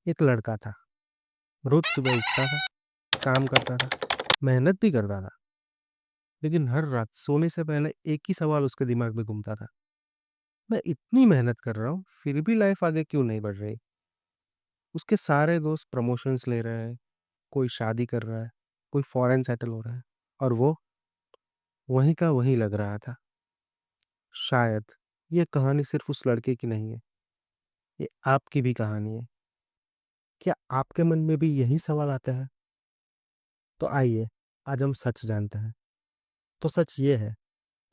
एक लड़का था, रोज सुबह उठता था, काम करता था, मेहनत भी करता था, लेकिन हर रात सोने से पहले एक ही सवाल उसके दिमाग में घूमता था। मैं इतनी मेहनत कर रहा हूँ, फिर भी लाइफ आगे क्यों नहीं बढ़ रही? उसके सारे दोस्त प्रमोशंस ले रहे हैं, कोई शादी कर रहा है, कोई फॉरेन सेटल हो रहा है, और वो वहीं का वहीं लग रहा था। शायद ये कहानी सिर्फ उस लड़के की नहीं है, ये आपकी भी कहानी है। क्या आपके मन में भी यही सवाल आता है? तो आइए, आज हम सच जानते हैं। तो सच ये है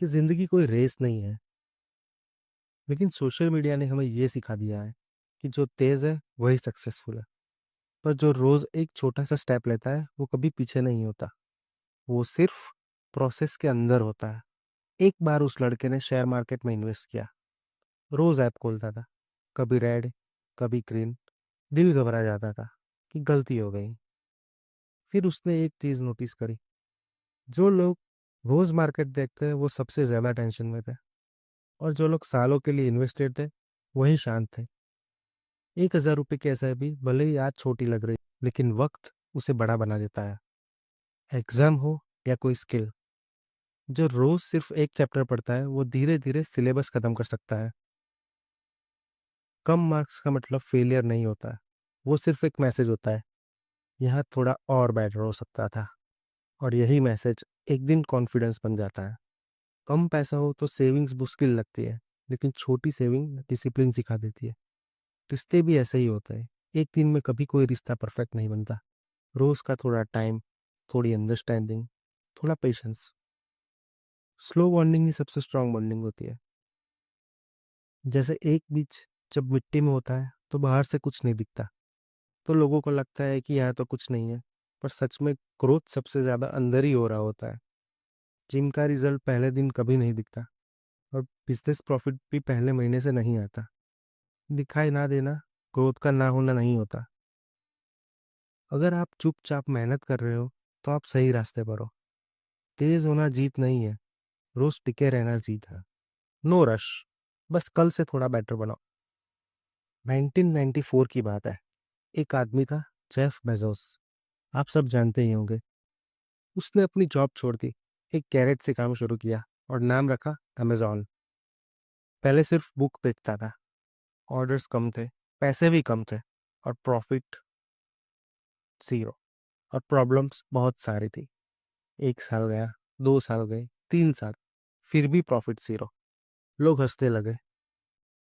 कि जिंदगी कोई रेस नहीं है, लेकिन सोशल मीडिया ने हमें ये सिखा दिया है कि जो तेज है वही सक्सेसफुल है। पर जो रोज एक छोटा सा स्टेप लेता है वो कभी पीछे नहीं होता, वो सिर्फ प्रोसेस के अंदर होता है। एक बार उस लड़के ने शेयर मार्केट में इन्वेस्ट किया, रोज ऐप खोलता था, कभी रेड, कभी ग्रीन। दिल घबरा जाता था कि गलती हो गई। फिर उसने एक चीज नोटिस करी, जो लोग रोज मार्केट देखते हैं वो सबसे ज्यादा टेंशन में थे, और जो लोग सालों के लिए इन्वेस्टेड थे वही शांत थे। 1,000 रुपये की एसआईपी भले ही आज छोटी लग रही, लेकिन वक्त उसे बड़ा बना देता है। एग्जाम हो या कोई स्किल, जो रोज सिर्फ एक चैप्टर पढ़ता है वो धीरे धीरे सिलेबस खत्म कर सकता है। कम मार्क्स का मतलब फेलियर नहीं होता है, वो सिर्फ एक मैसेज होता है, यहाँ थोड़ा और बेटर हो सकता था। और यही मैसेज एक दिन कॉन्फिडेंस बन जाता है। कम पैसा हो तो सेविंग्स मुश्किल लगती है, लेकिन छोटी सेविंग डिसिप्लिन सिखा देती है। रिश्ते भी ऐसे ही होते हैं, एक दिन में कभी कोई रिश्ता परफेक्ट नहीं बनता। रोज का थोड़ा टाइम, थोड़ी अंडरस्टैंडिंग, थोड़ा पेशेंस। स्लो बॉन्डिंग ही सबसे स्ट्रांग बॉन्डिंग होती है। जैसे एक बीज जब मिट्टी में होता है तो बाहर से कुछ नहीं दिखता, तो लोगों को लगता है कि यहाँ तो कुछ नहीं है, पर सच में ग्रोथ सबसे ज्यादा अंदर ही हो रहा होता है। जिम का रिजल्ट पहले दिन कभी नहीं दिखता, और बिजनेस प्रॉफिट भी पहले महीने से नहीं आता। दिखाई ना देना ग्रोथ का ना होना नहीं होता। अगर आप चुपचाप मेहनत कर रहे हो तो आप सही रास्ते पर हो। तेज होना जीत नहीं है, रोज टिके रहना जीत है। नो रश, बस कल से थोड़ा बेटर बनाओ। 1994 की बात है। एक आदमी था, जेफ बेजोस। आप सब जानते ही होंगे। उसने अपनी जॉब छोड़ दी, एक गैरेज से काम शुरू किया, और नाम रखा अमेजॉन। पहले सिर्फ बुक बेचता था, ऑर्डर्स कम थे, पैसे भी कम थे, और प्रॉफिट जीरो। और प्रॉब्लम्स बहुत सारी थी। 1 साल गया, 2 साल गए, 3 साल, फिर भी प्रॉफिट जीरो। लोग हंसने लगे,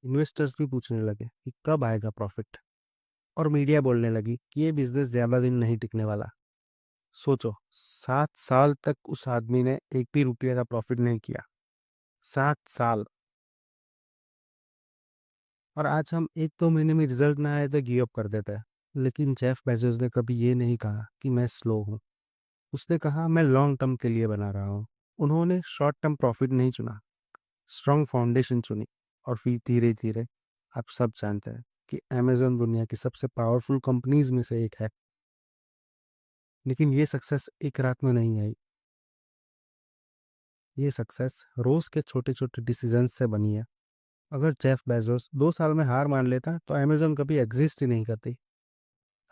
इन्वेस्टर्स भी पूछने लगे कि कब आएगा प्रॉफिट, और मीडिया बोलने लगी कि ये बिजनेस ज्यादा दिन नहीं टिकने वाला। सोचो, 7 साल तक उस आदमी ने एक भी रुपये का प्रॉफिट नहीं किया। 7 साल। और आज हम 1-2 महीने में रिजल्ट ना आए तो गिव अप कर देते हैं। लेकिन जेफ बेजोस ने कभी ये नहीं कहा कि मैं स्लो हूँ। उसने कहा मैं लॉन्ग टर्म के लिए बना रहा हूँ। उन्होंने शॉर्ट टर्म प्रॉफिट नहीं चुना, स्ट्रॉन्ग फाउंडेशन चुनी। और फिर धीरे धीरे, आप सब जानते हैं कि अमेजोन दुनिया की सबसे पावरफुल कंपनीज में से एक है। लेकिन ये सक्सेस एक रात में नहीं आई। ये सक्सेस रोज के छोटे छोटे डिसीजन से बनी है। अगर जेफ बेजोस 2 साल में हार मान लेता तो अमेजोन कभी एग्जिस्ट ही नहीं करती।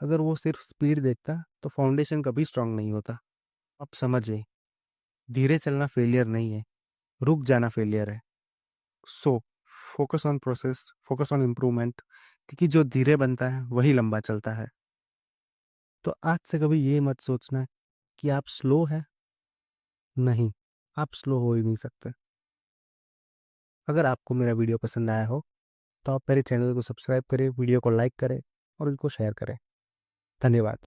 अगर वो सिर्फ स्पीड देखता तो फाउंडेशन कभी स्ट्रांग नहीं होता। अब समझिए, धीरे चलना फेलियर नहीं है, रुक जाना फेलियर है। So focus on process, focus on improvement, क्योंकि जो धीरे बनता है वही लंबा चलता है। तो आज से कभी ये मत सोचना कि आप स्लो है। नहीं, आप स्लो हो ही नहीं सकते। अगर आपको मेरा वीडियो पसंद आया हो तो आप मेरे चैनल को सब्सक्राइब करें, वीडियो को लाइक करें, और उनको शेयर करें। धन्यवाद।